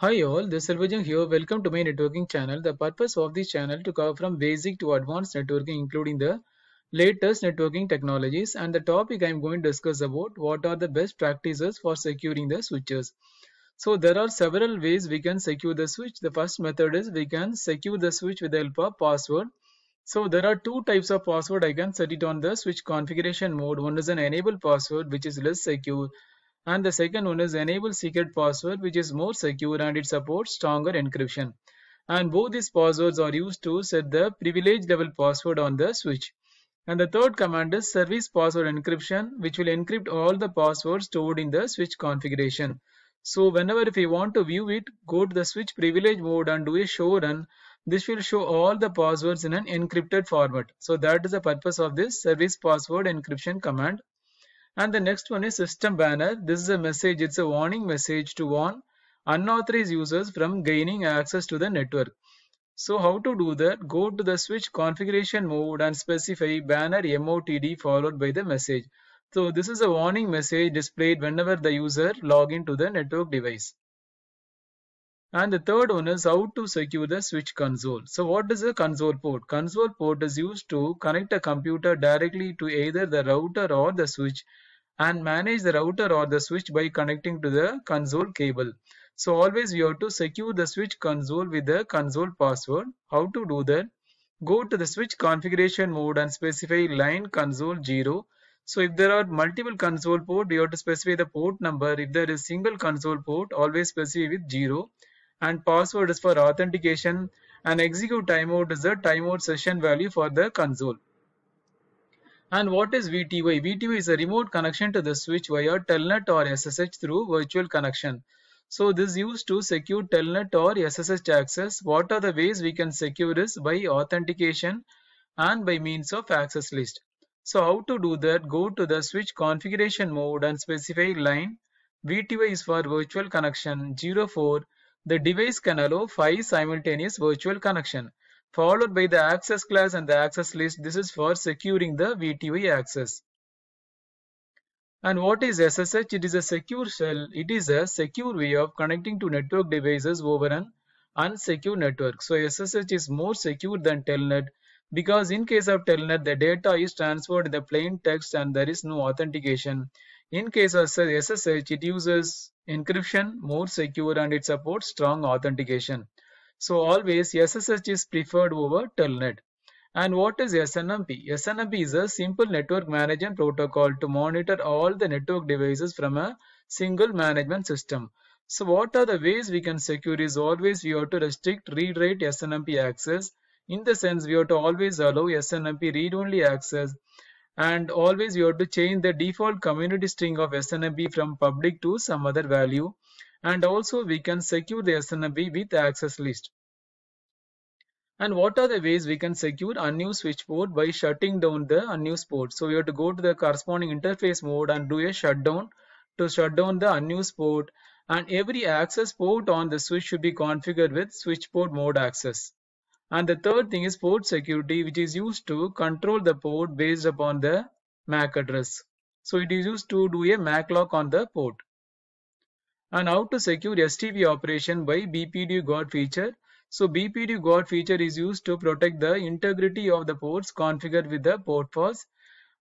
Hi all, this is Sarvajang here. Welcome to my networking channel. The purpose of this channel to cover from basic to advanced networking, including the latest networking technologies. And the topic I am going to discuss about what are the best practices for securing the switches. So there are several ways we can secure the switch. The first method is we can secure the switch with the help of password. So there are two types of password. I can set it on the switch configuration mode. One is an enable password, which is less secure, and the second one is enable secret password, which is more secure and it supports stronger encryption. And both these passwords are used to set the privilege level password on the switch. And the third command is service password encryption, which will encrypt all the passwords stored in the switch configuration. So whenever if you want to view it, go to the switch privilege mode and do a show run. This will show all the passwords in an encrypted format. So that is the purpose of this service password encryption command. And the next one is system banner. This is a message, it's a warning message to warn unauthorized users from gaining access to the network. So how to do that? Go to the switch configuration mode and specify banner MOTD followed by the message. So this is a warning message displayed whenever the user log into the network device. And the third one is how to secure the switch console. So what is a console port? Console port is used to connect a computer directly to either the router or the switch and manage the router or the switch by connecting to the console cable. So always we have to secure the switch console with the console password. How to do that? Go to the switch configuration mode and specify line console 0. So if there are multiple console port, you have to specify the port number. If there is single console port, always specify with 0. And password is for authentication, and execute timeout is the timeout session value for the console. And what is VTY? VTY is a remote connection to the switch via Telnet or SSH through virtual connection. So this is used to secure Telnet or SSH access. What are the ways we can secure this? By authentication and by means of access list. So how to do that? Go to the switch configuration mode and specify line. VTY is for virtual connection 04. The device can allow 5 simultaneous virtual connection, followed by the access class and the access list. This is for securing the VTY access. And what is SSH? It is a secure shell. It is a secure way of connecting to network devices over an unsecure network. So SSH is more secure than Telnet because in case of Telnet, the data is transferred in the plain text and there is no authentication. In case of SSH, it uses encryption, more secure, and it supports strong authentication. So always SSH is preferred over Telnet. And what is SNMP? SNMP is a simple network management protocol to monitor all the network devices from a single management system. So what are the ways we can secure is always we have to restrict read-write SNMP access. In the sense we have to always allow SNMP read-only access, and always you have to change the default community string of SNMP from public to some other value. And also we can secure the SNMP with access list. And what are the ways we can secure unused switch port? By shutting down the unused port. So we have to go to the corresponding interface mode and do a shutdown to shut down the unused port. And every access port on the switch should be configured with switch port mode access. And the third thing is port security, which is used to control the port based upon the MAC address. So it is used to do a MAC lock on the port. And how to secure STP operation by BPDU guard feature. So BPDU guard feature is used to protect the integrity of the ports configured with the port pass.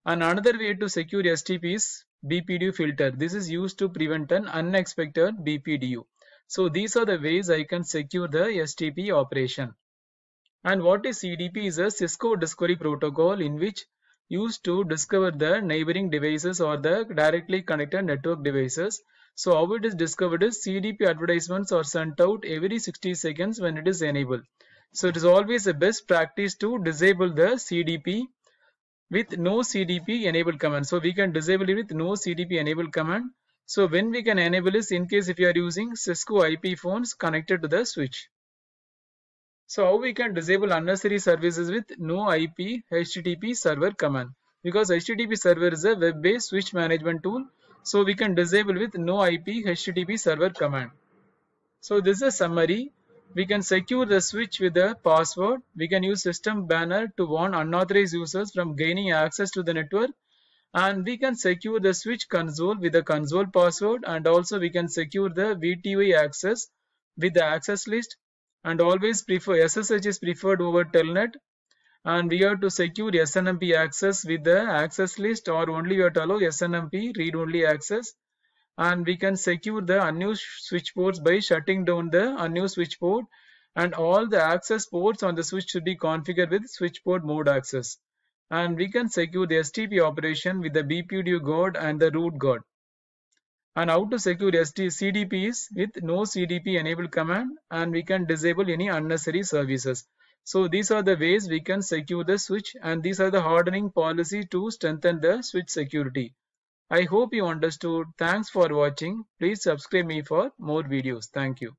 And another way to secure STP is BPDU filter. This is used to prevent an unexpected BPDU. So these are the ways I can secure the STP operation. And what is CDP? Is a Cisco discovery protocol in which used to discover the neighboring devices or the directly connected network devices. So how it is discovered is CDP advertisements are sent out every 60 seconds when it is enabled. So it is always a best practice to disable the CDP with no CDP enable command. So we can disable it with no CDP enable command. So when we can enable is in case if you are using Cisco IP phones connected to the switch. So how we can disable unnecessary services with no IP HTTP server command? Because HTTP server is a web-based switch management tool. So we can disable with no IP HTTP server command. So this is a summary. We can secure the switch with a password. We can use system banner to warn unauthorized users from gaining access to the network. And we can secure the switch console with a console password. And also we can secure the VTY access with the access list, and always prefer SSH is preferred over Telnet, and we have to secure SNMP access with the access list, or only we have to allow SNMP read-only access, and we can secure the unused switch ports by shutting down the unused switch port, and all the access ports on the switch should be configured with switch port mode access. And we can secure the STP operation with the BPDU guard and the root guard. And how to secure CDP is with no CDP enabled command, and we can disable any unnecessary services. So these are the ways we can secure the switch, and these are the hardening policy to strengthen the switch security. I hope you understood. Thanks for watching. Please subscribe me for more videos. Thank you.